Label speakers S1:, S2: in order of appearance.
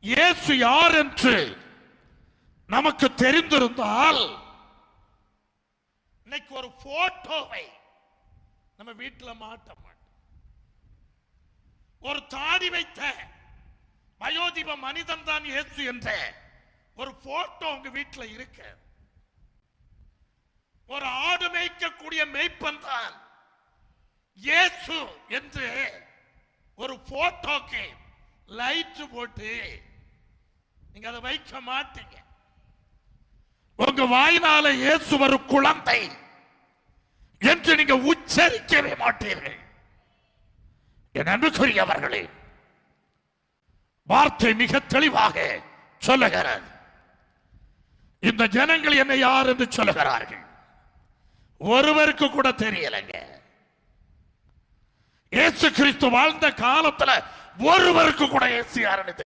S1: இயேசு யார் என்று நமக்கு தெரிந்திருந்தால் இன்னைக்கு ஒரு போட்டோவை நம்ம வீட்டில் மாட்ட மாட்டோம். ஒரு தாடி வைத்த வயோதிப மனிதன் தான் இயேசு என்ற ஒரு போட்டோ உங்க வீட்டில் இருக்கு. ஒரு ஆடு மேய்க்கக்கூடிய மேய்ப்பன் தான் இயேசு என்று ஒரு போட்டோக்கு லைட் போட்டு நீங்க அதை வைக்க மாட்டீங்க. உங்க வாயினால இயேசு ஒரு குழந்தை என்று நீங்க உச்சரிக்கவே மாட்டீர்கள். என் அன்புக்குரியவர்களே, வார்த்தை மிக தெளிவாக சொல்லுகிறார். இந்த ஜனங்கள் என்னை யார் என்று சொல்லுகிறார்கள். ஒருவருக்கு கூட தெரியலைங்க. இயேசு கிறிஸ்து வாழ்ந்த காலத்துல ஒருவருக்கு கூட இயேசு யாருன்னு